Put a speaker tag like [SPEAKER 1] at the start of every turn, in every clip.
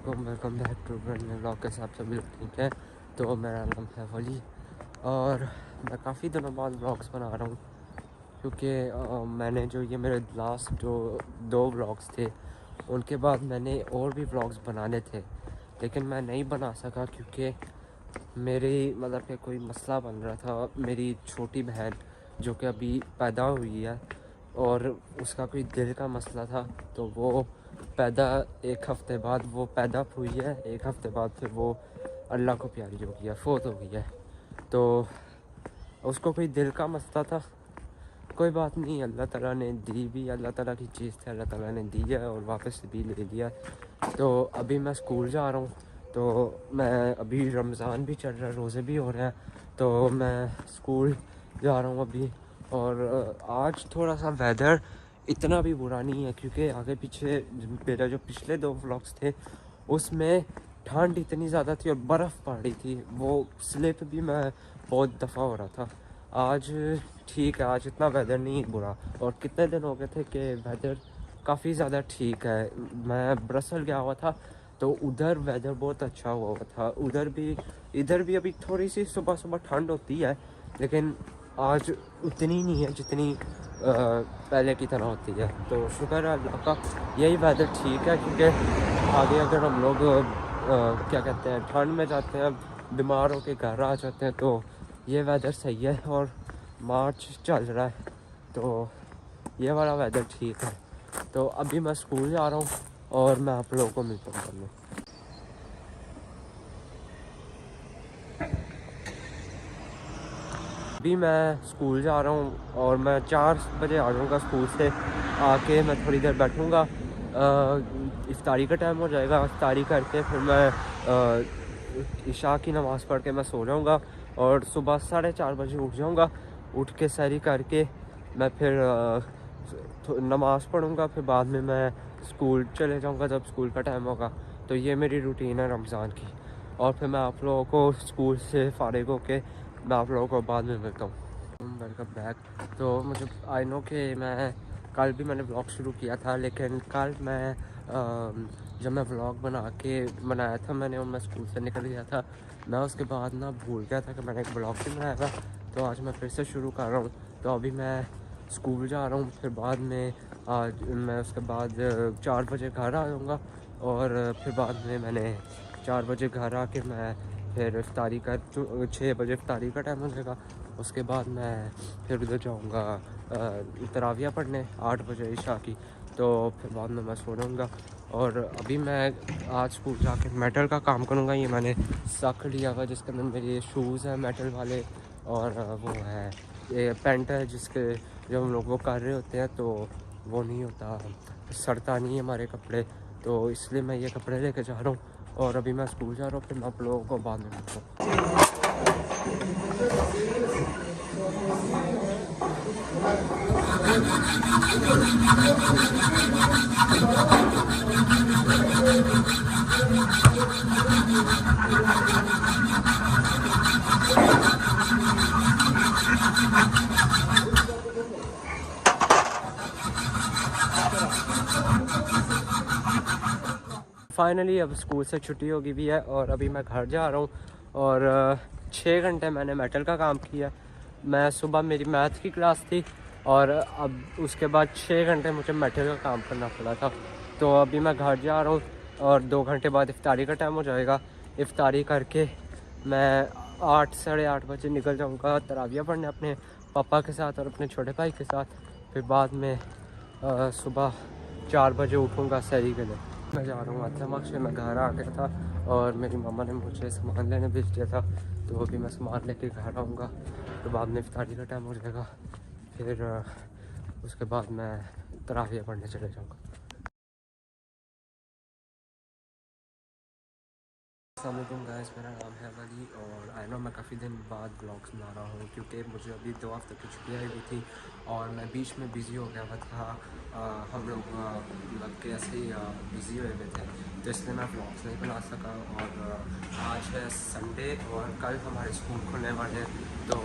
[SPEAKER 1] Welcome back to blog के साथ सभी लोग ठीक है। तो मेरा नाम है वली और मैं काफ़ी दिनों बाद ब्लॉग्स बना रहा हूँ क्योंकि मैंने जो ये मेरे लास्ट जो 2 ब्लॉग्स थे उनके बाद मैंने और भी ब्लॉग्स बनाने थे, लेकिन मैं नहीं बना सका क्योंकि मेरी मतलब कि कोई मसला बन रहा था। मेरी छोटी बहन जो कि अभी पैदा हुई है और उसका कोई दिल का मसला था, तो वो पैदा 1 हफ़्ते बाद वो पैदा हुई है। 1 हफ़्ते बाद फिर वो अल्लाह को प्यारी हो गई है, फोत हो गई है। तो उसको कोई दिल का मसला था। कोई बात नहीं, अल्लाह ताला ने दी भी, अल्लाह ताला की चीज़ थी, अल्लाह ताला ने दी है और वापस भी ले लिया। तो अभी मैं स्कूल जा रहा हूँ, तो मैं अभी रमज़ान भी चल रहा है, रोज़े भी हो रहे हैं, तो मैं स्कूल जा रहा हूँ अभी। और आज थोड़ा सा वेदर इतना भी बुरा नहीं है क्योंकि आगे पीछे मेरा जो पिछले 2 व्लॉग्स थे उसमें ठंड इतनी ज़्यादा थी और बर्फ़ पड़ रही थी, वो स्लिप भी मैं बहुत दफ़ा हो रहा था। आज ठीक है, आज इतना वेदर नहीं बुरा। और कितने दिन हो गए थे कि वेदर काफ़ी ज़्यादा ठीक है। मैं ब्रसल गया हुआ था तो उधर वेदर बहुत अच्छा हुआ था। इधर भी अभी थोड़ी सी सुबह सुबह ठंड होती है, लेकिन आज उतनी नहीं है जितनी पहले की तरह होती है। तो शुक्र है अल्लाह का, यही वेदर ठीक है क्योंकि आगे अगर हम लोग क्या कहते हैं ठंड में जाते हैं, बीमार होकर घर आ जाते हैं, तो ये वेदर सही है। और मार्च चल रहा है तो ये वाला वेदर ठीक है। तो अभी मैं स्कूल जा रहा हूँ और मैं आप लोगों को मिलता हूँ। अभी मैं स्कूल जा रहा हूँ और मैं 4 बजे आ जाऊँगा स्कूल से। आके मैं थोड़ी देर बैठूँगा, इफ्तारी का टाइम हो जाएगा। इफ्तारी करके फिर मैं इशा की नमाज़ पढ़ के मैं सो जाऊँगा और सुबह 4:30 बजे उठ जाऊँगा। उठ के सैरी करके मैं फिर नमाज़ पढ़ूँगा, फिर बाद में मैं स्कूल चले जाऊँगा जब स्कूल का टाइम होगा। तो ये मेरी रूटीन है रमज़ान की। और फिर मैं आप लोगों को स्कूल से फारिग होके मैं आप लोगों को बाद में मिलता हूँ। Welcome back. तो मुझे आई नो कि मैं कल भी मैंने ब्लॉग शुरू किया था, लेकिन कल मैं जब मैं व्लॉग बनाया था मैंने, और मैं स्कूल से निकल गया था, मैं उसके बाद ना भूल गया था कि मैंने एक ब्लॉग भी बनाया था। तो आज मैं फिर से शुरू कर रहा हूँ। तो अभी मैं स्कूल जा रहा हूँ, फिर बाद में आज मैं उसके बाद 4 बजे घर आ जाऊँगा और फिर बाद में मैंने 4 बजे घर आके मैं फिर इफ्तारी कर 6 बजे इफ्तारी का टाइम हो जाएगा। उसके बाद मैं फिर उधर जाऊँगा तरावियाँ पढ़ने 8 बजे इशा की। तो फिर बाद में मैं सो जाऊँगा। और अभी मैं आज स्कूल जाके मेटल का काम करूँगा। ये मैंने सक लिया हुआ जिसके अंदर मेरे शूज़ हैं मेटल वाले, और वो है ये पैंट है जिसके जब हम लोग वो कर रहे होते हैं तो वो नहीं होता, सड़ता नहीं है हमारे कपड़े, तो इसलिए मैं ये कपड़े लेके जा रहा हूँ। और अभी मैं स्कूल जा रहा हूँ, फिर मैं आप लोगों को बाद में मिलता हूँ। फाइनली अब स्कूल से छुट्टी होगी भी है और अभी मैं घर जा रहा हूँ। और 6 घंटे मैंने मेटल का काम किया। मैं सुबह मेरी मैथ की क्लास थी और अब उसके बाद 6 घंटे मुझे मेटल का काम करना पड़ा था। तो अभी मैं घर जा रहा हूँ और 2 घंटे बाद इफ्तारी का टाइम हो जाएगा। इफ्तारी करके मैं 8 साढ़े 8 बजे निकल जाऊँगा तरावियाँ पढ़ने अपने पापा के साथ और अपने छोटे भाई के साथ। फिर बाद में सुबह 4 बजे उठूँगा सैरी के लिए। मैं जा रहा हूँ अतमक से। मैं घर आ गया था और मेरी मम्मा ने मुझे सामान लेने भेज दिया था, तो अभी मैं सामान लेके घर आऊँगा। तो बाद में इफ्तारी का टाइम हो जाएगा, फिर उसके बाद मैं तरावियाँ पढ़ने चले जाऊँगा। अस्सलामुअलैकुम गाइस, मेरा नाम है वली और आई नो मैं काफ़ी दिन बाद ब्लॉग्स बना रहा हूँ क्योंकि मुझे अभी 2 हफ्ते की छुट्टियाँ हुई थी और मैं बीच में बिज़ी हो गया हुआ था। हम लोग मतलब कि ऐसे ही बिज़ी हुए हुए थे, तो इसलिए मैं ब्लॉग्स नहीं बना सका। और आज है संडे और कल हमारे स्कूल खुलने वाले हैं। तो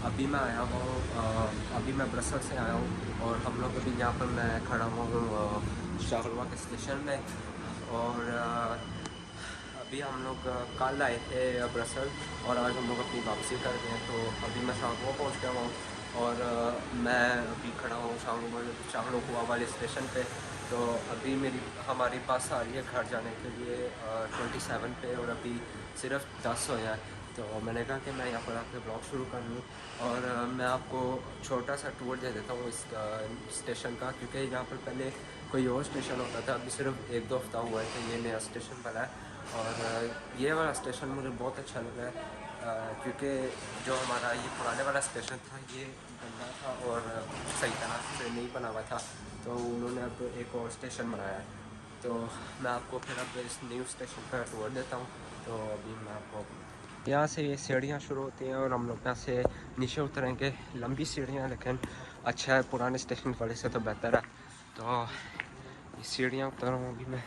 [SPEAKER 1] अभी मैं आया हूँ, अभी मैं ब्रसल से आया हूँ और हम लोग अभी यहाँ पर मैं खड़ा हुआ हूँ शाहरुआ के स्टेशन में। और अभी हम लोग कल आए थे ब्रसल और आज हम लोग अपनी वापसी कर रहे हैं। तो अभी मैं शांगो पहुँच गया हूँ और मैं अभी खड़ा हूँ शांगो वाले स्टेशन पे। तो अभी हमारी बस आ रही है घर जाने के लिए 27 पे और अभी सिर्फ 10 हुए हैं। तो मैंने कहा कि मैं यहाँ पर आके ब्लॉग शुरू कर लूँ और मैं आपको छोटा सा टूर दे देता हूँ इस स्टेशन का, क्योंकि यहाँ पर पहले कोई और स्टेशन होता था, अभी सिर्फ 1-2 हफ्ता हुआ है कि ये नया स्टेशन बना है। और ये वाला स्टेशन मुझे बहुत अच्छा लगा है क्योंकि जो हमारा ये पुराने वाला स्टेशन था ये गंदा था और सही तरह से नहीं बना हुआ था, तो उन्होंने अब एक और स्टेशन बनाया है। तो मैं आपको फिर अब इस न्यू स्टेशन पर टूर देता हूँ। तो अभी मैं आपको यहाँ से ये सीढ़ियाँ शुरू होती हैं और हम लोग यहाँ से नीचे उतरेंगे। लंबी सीढ़ियाँ, लेकिन अच्छा है, पुराने स्टेशन वाले से तो बेहतर है। तो ये सीढ़ियाँ उतर रहा हूँ अभी मैं।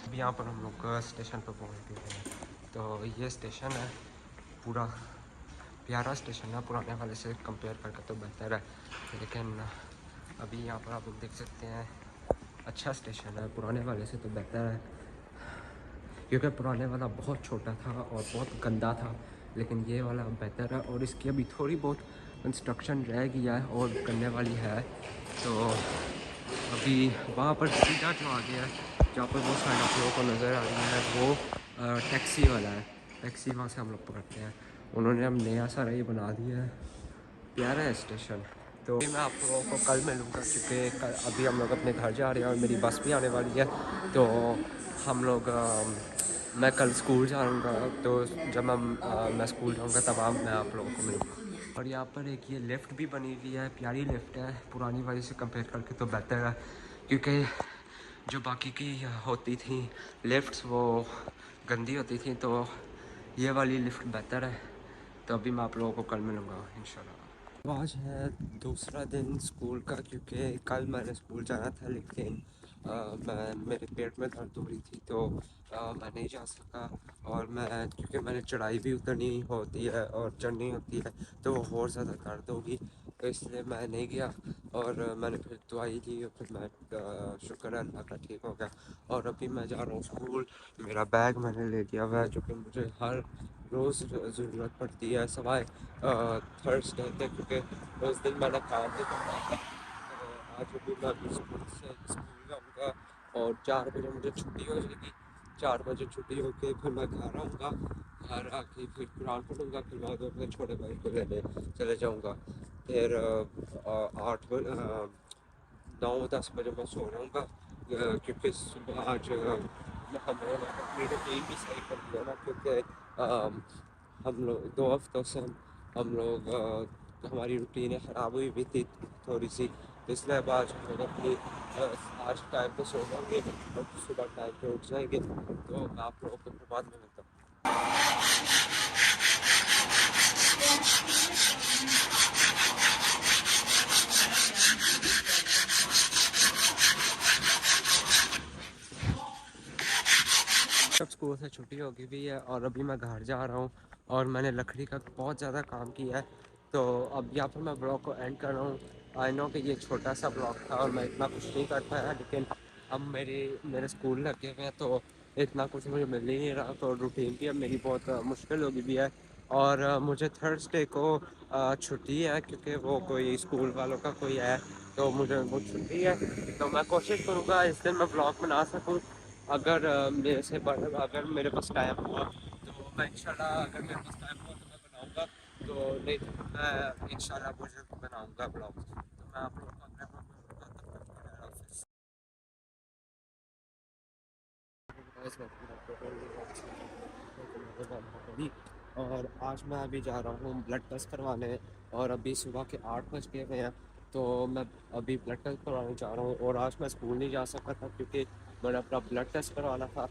[SPEAKER 1] अभी यहाँ पर हम लोग स्टेशन पर पहुँच गए हैं। तो ये स्टेशन है, पूरा प्यारा स्टेशन है, पुराने वाले से कंपेयर करके तो बेहतर है। लेकिन अभी यहाँ पर आप लोग देख सकते हैं अच्छा स्टेशन है, पुराने वाले से तो बेहतर है, क्योंकि पुराने वाला बहुत छोटा था और बहुत गंदा था, लेकिन ये वाला बेहतर है। और इसकी अभी थोड़ी बहुत कंस्ट्रक्शन रह गया है और करने वाली है। तो अभी वहाँ पर सीधा जो आ गया है, जहाँ पर बहुत सारे आप लोगों को नज़र आ रही है, वो टैक्सी वाला है। टैक्सी वहाँ से हम लोग पकड़ते हैं। उन्होंने हम नया सारा ये बना दिया है, प्यारा है स्टेशन। तो मैं आप लोगों को कल मिलूँगा, क्योंकि अभी हम लोग अपने घर जा रहे हैं और मेरी बस भी आने वाली है। तो हम लोग मैं कल स्कूल जाऊँगा, तो जब मैं स्कूल जाऊँगा तब मैं आप लोगों को मिलूँगा। और यहाँ पर एक ये लिफ्ट भी बनी हुई है, प्यारी लिफ्ट है, पुरानी वाली से कंपेयर करके तो बेहतर है, क्योंकि जो बाकी की होती थी लिफ्ट्स वो गंदी होती थी, तो ये वाली लिफ्ट बेहतर है। तो अभी मैं आप लोगों को कल मिलूँगा इंशाल्लाह। तो आज है दूसरा दिन स्कूल का, क्योंकि कल मैंने स्कूल जाना था, लेकिन मेरे पेट में दर्द हो रही थी, तो मैं नहीं जा सका। और क्योंकि मैंने चढ़ाई भी उतरनी होती है और चढ़नी होती है, तो वो और ज़्यादा दर्द होगी, तो इसलिए मैं नहीं गया। और मैंने फिर दवाई ली और फिर मैं शुक्र है अल्लाह का ठीक हो गया। और अभी मैं जा रहा हूँ स्कूल। मेरा बैग मैंने ले लिया हुआ है, जो कि मुझे हर रोज़ ज़रूरत पड़ती है, सवाए थर्सडे थे, क्योंकि उस दिन मैंने काम नहीं करना था। तो आज अभी मैं स्कूल जाऊँगा और 4 बजे मुझे छुट्टी हो जाएगी। 4 बजे छुट्टी होके फिर मैं घर आऊँगा, घर आके फिर कुरान पढ़ूँगा, फिर मैं अपने छोटे भाई को लेने चले जाऊँगा। फिर 9-10 बजे मैं सो जाऊँगा, क्योंकि सुबह आज हमें अपनी रूटीन भी सही कर दिया ना, क्योंकि हम लोग 2 हफ्तों से हम लोग हमारी रूटीनें ख़राब हुई भी थी थोड़ी सी, तो इसलिए अब आज हम लोग अपनी आज टाइम पे सो जाएंगे और सुबह टाइम पे उठ जाएंगे। तो मैं आप लोगों को फिर बाद में मिलता हूँ। सब स्कूल से छुट्टी हो गई भी है और अभी मैं घर जा रहा हूँ और मैंने लकड़ी का बहुत ज़्यादा काम किया है। तो अब यहाँ पर मैं ब्लॉग को एंड कर रहा हूँ। आई नो कि ये छोटा सा ब्लॉग था और मैं इतना कुछ नहीं कर पाया, लेकिन अब मेरे स्कूल लगे हुए हैं, तो इतना कुछ मुझे मिल ही नहीं रहा, तो रूटीन भी अब मेरी बहुत मुश्किल हो गई भी है। और मुझे थर्सडे को छुट्टी है, क्योंकि वो कोई स्कूल वालों का कोई है, तो मुझे वो छुट्टी है। तो मैं कोशिश करूँगा इस दिन मैं ब्लॉग बना सकूँ। अगर अगर मेरे पास टाइम हुआ तो मैं इंशाल्लाह, अगर मेरे पास टाइम हुआ तो मैं बनाऊँगा, तो नहीं तो मैं इंशाल्लाह मुझे बनाऊँगा ब्लॉग। तो मैं आप लोगों को अगले ब्लॉग में मिलूँगा, तब तक के लिए अल्लाह हाफ़िज़। और आज मैं अभी जा रहा हूँ ब्लड टेस्ट करवाने, और अभी सुबह के 8 बज गए हुए हैं, तो मैं अभी ब्लड टेस्ट करवाने जा रहा हूँ। और आज मैं स्कूल नहीं जा सकता था, क्योंकि मैंने अपना ब्लड टेस्ट करवाना था।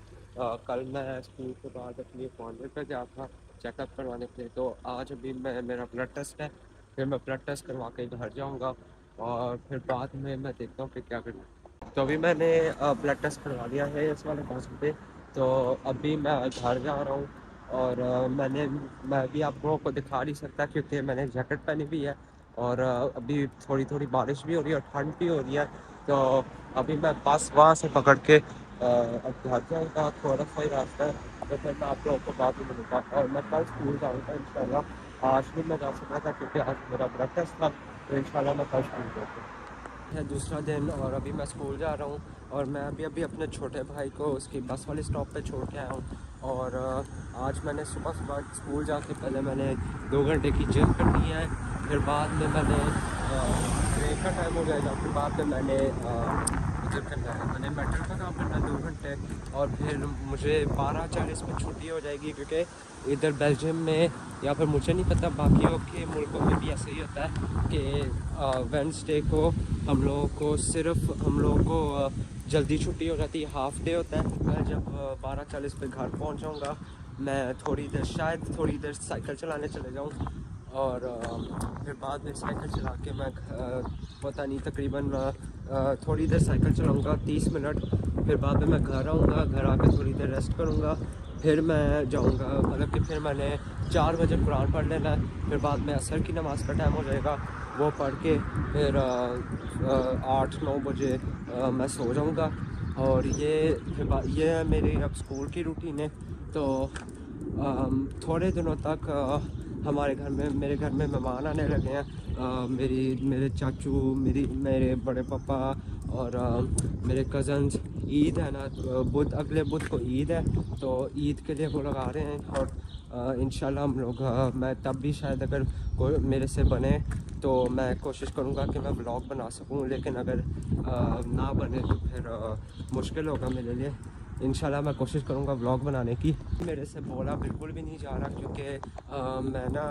[SPEAKER 1] कल मैं स्कूल के बाद अपनी अपॉइंटमेंट पर गया था चेकअप करवाने के लिए, तो आज अभी मेरा ब्लड टेस्ट है, फिर मैं ब्लड टेस्ट करवा के घर जाऊँगा और फिर बाद में मैं देखता हूँ कि क्या करूँ। तो अभी मैंने ब्लड टेस्ट करवा लिया है इस वाले हॉस्पिटल पे, तो अभी मैं घर जा रहा हूँ। और मैं भी आप लोगों को दिखा नहीं सकता, क्योंकि मैंने जैकेट पहनी हुई है और अभी थोड़ी थोड़ी बारिश भी हो रही है और ठंड भी हो रही है। तो अभी मैं बस वहाँ से पकड़ के अब घर जाऊँगा, थोड़ा सा ही रास्ता है, तो फिर मैं आप लोगों को बाद में मिलूँगा। और मैं कल स्कूल जाऊँगा इंशाल्लाह। आज भी मैं जा सकता था क्योंकि आज मेरा ब्लड टेस्ट था, तो इंशाल्लाह मैं कल स्कूल जाऊँगा। है दूसरा दिन और अभी मैं स्कूल जा रहा हूँ। और मैं अभी अभी अपने छोटे भाई को उसकी बस वाले स्टॉप पे छोड़ के आया हूँ। और आज मैंने सुबह सुबह स्कूल जाके पहले मैंने 2 घंटे की जिम करनी है, फिर बाद में मैंने ब्रेक का टाइम हो जाएगा, फिर बाद में मैंने उधर करना है, मैंने मेटल का काम करना है 2 घंटे। और फिर मुझे 12:40 में छुट्टी हो जाएगी, क्योंकि इधर बेल्जियम में या फिर मुझे नहीं पता बाकी के मुल्कों में भी ऐसा ही होता है कि वेडनेसडे को हम लोगों को जल्दी छुट्टी हो जाती है, हाफ डे होता है। मैं जब 12:40 पे घर पहुंच जाऊंगा, मैं थोड़ी देर साइकिल चलाने चले जाऊँ। और फिर बाद में साइकिल चला के मैं पता नहीं तकरीबन थोड़ी देर साइकिल चलाऊँगा 30 मिनट। फिर बाद में मैं घर आऊँगा, घर आकर थोड़ी देर रेस्ट करूँगा, फिर मैं जाऊँगा, मतलब कि फिर मैंने 4 बजे कुरान पढ़ लेना है। फिर बाद में असर की नमाज़ का टाइम हो जाएगा, वो पढ़ के फिर 8-9 बजे मैं सो जाऊँगा। और ये है मेरी अब स्कूल की रूटीन है। तो थोड़े दिनों तक मेरे घर में मेहमान आने लगे हैं। मेरे चाचू, मेरे बड़े पापा और मेरे कज़न्स। ईद है ना, अगले बुध को ईद है, तो ईद के लिए वो लोग आ रहे हैं। और इंशाल्लाह हम लोग मैं तब भी शायद अगर कोई मेरे से बने तो मैं कोशिश करूँगा कि मैं व्लॉग बना सकूँ, लेकिन अगर ना बने तो फिर मुश्किल होगा मेरे लिए। इंशाल्लाह मैं कोशिश करूँगा व्लॉग बनाने की। मेरे से बोला बिल्कुल भी नहीं जा रहा, क्योंकि मैं ना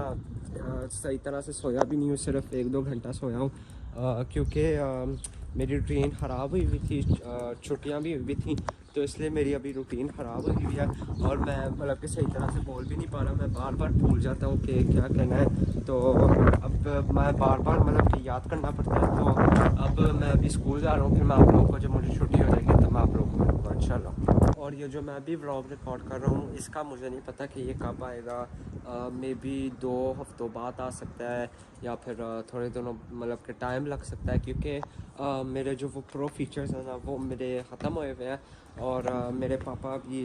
[SPEAKER 1] सही तरह से सोया भी नहीं हूँ, सिर्फ 1-2 घंटा सोया हूँ, क्योंकि मेरी रूटीन ख़राब हुई थी, छुट्टियाँ भी हुई थी, तो इसलिए मेरी अभी रूटीन ख़राब हुई हुई है। और मैं मतलब कि सही तरह से बोल भी नहीं पा रहा, मैं बार बार भूल जाता हूँ कि क्या कहना है। तो अब मैं बार बार मतलब कि याद करना पड़ता है। तो अब मैं अभी स्कूल जा रहा हूँ, फिर मैं आप लोगों को जब मुझे छुट्टी हो जाएगी तो मैं आप लोगों को मिलूँगा इंशाल्लाह। और ये जो मैं अभी व्लॉग रिकॉर्ड कर रहा हूँ, इसका मुझे नहीं पता कि ये कब आएगा। मे बी 2 हफ्तों बाद आ सकता है, या फिर थोड़े दिनों मतलब कि टाइम लग सकता है, क्योंकि मेरे जो वो प्रो फीचर्स हैं ना, वो मेरे ख़त्म हुए हुए हैं। और मेरे पापा भी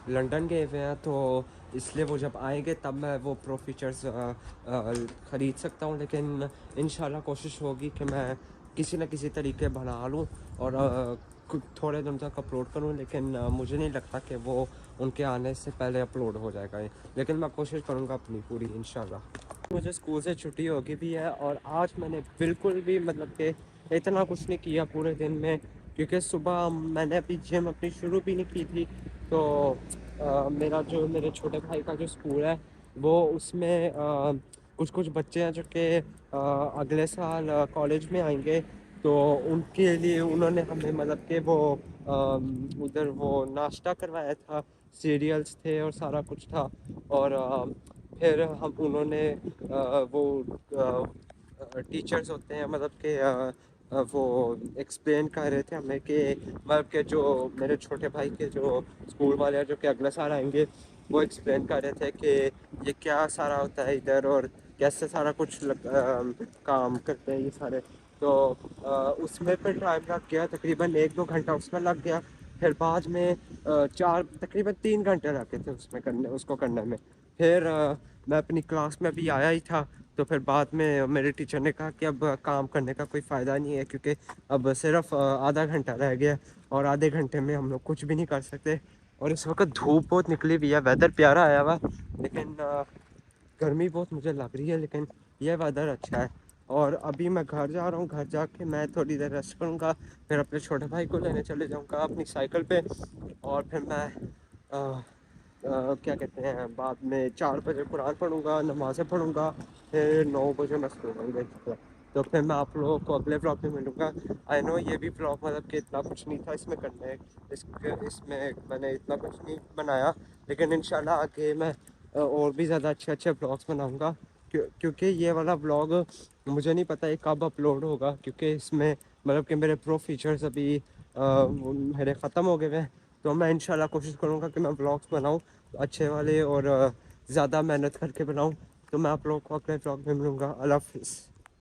[SPEAKER 1] लंदन गए हुए हैं, तो इसलिए वो जब आएंगे तब मैं वो प्रो फीचर्स ख़रीद सकता हूँ। लेकिन इंशाल्लाह कोशिश होगी कि मैं किसी न किसी तरीके बना लूँ और थोड़े दिन तक अपलोड करूँ। लेकिन मुझे नहीं लगता कि वो उनके आने से पहले अपलोड हो जाएगा, लेकिन मैं कोशिश करूँगा अपनी पूरी इंशाल्लाह। मुझे स्कूल से छुट्टी होगी भी है, और आज मैंने बिल्कुल भी मतलब कि इतना कुछ नहीं किया पूरे दिन में, क्योंकि सुबह मैंने अभी जिम अपनी शुरू भी नहीं की थी। तो मेरे छोटे भाई का जो स्कूल है, वो उसमें कुछ कुछ बच्चे हैं जो कि अगले साल कॉलेज में आएंगे, तो उनके लिए उन्होंने हमें मतलब कि वो उधर वो नाश्ता करवाया था, सीरियल्स थे और सारा कुछ था। और फिर हम उन्होंने वो टीचर्स होते हैं, मतलब कि वो एक्सप्लेन कर रहे थे हमें कि मतलब कि जो मेरे छोटे भाई के जो स्कूल वाले हैं जो कि अगले साल आएंगे, वो एक्सप्लेन कर रहे थे कि ये क्या सारा होता है इधर, और कैसे सारा कुछ काम करते हैं ये सारे। तो उसमें फिर टाइम लग गया, तकरीबन 1-2 घंटा उसमें लग गया। फिर बाद में तकरीबन 3 घंटे लगे थे उसको करने में। फिर मैं अपनी क्लास में अभी आया ही था, तो फिर बाद में मेरे टीचर ने कहा कि अब काम करने का कोई फ़ायदा नहीं है, क्योंकि अब सिर्फ आधा घंटा रह गया, और आधे घंटे में हम लोग कुछ भी नहीं कर सकते। और इस वक्त धूप बहुत निकली हुई है, वेदर प्यारा आया हुआ, लेकिन गर्मी बहुत मुझे लग रही है, लेकिन यह वेदर अच्छा है। और अभी मैं घर जा रहा हूँ, घर जाके मैं थोड़ी देर रेस्ट करूँगा, फिर अपने छोटे भाई को लेने चले जाऊँगा अपनी साइकिल पे। और फिर मैं क्या कहते हैं, बाद में 4 बजे कुरान पढ़ूँगा, नमाज़ें पढ़ूँगा, फिर 9 बजे मैं सो जाऊँगा। तो फिर मैं आप लोगों को अगले ब्लॉग में मिलूँगा। आई नो ये भी ब्लॉग मतलब कि इतना कुछ नहीं था इसमें करने, इसमें मैंने इतना कुछ नहीं बनाया, लेकिन इंशाल्लाह आगे मैं और भी ज़्यादा अच्छे अच्छे ब्लॉग्स बनाऊँगा। क्योंकि ये वाला ब्लॉग मुझे नहीं पता ये कब अपलोड होगा, क्योंकि इसमें मतलब कि मेरे प्रो फीचर्स अभी मेरे ख़त्म हो गए हैं। तो मैं इंशाल्लाह कोशिश करूँगा कि मैं ब्लॉग्स बनाऊँ अच्छे वाले, और ज़्यादा मेहनत करके बनाऊँ। तो मैं आप लोगों को अगले ब्लॉग में मिलूँगा। अल्लाह हाफ़िज़।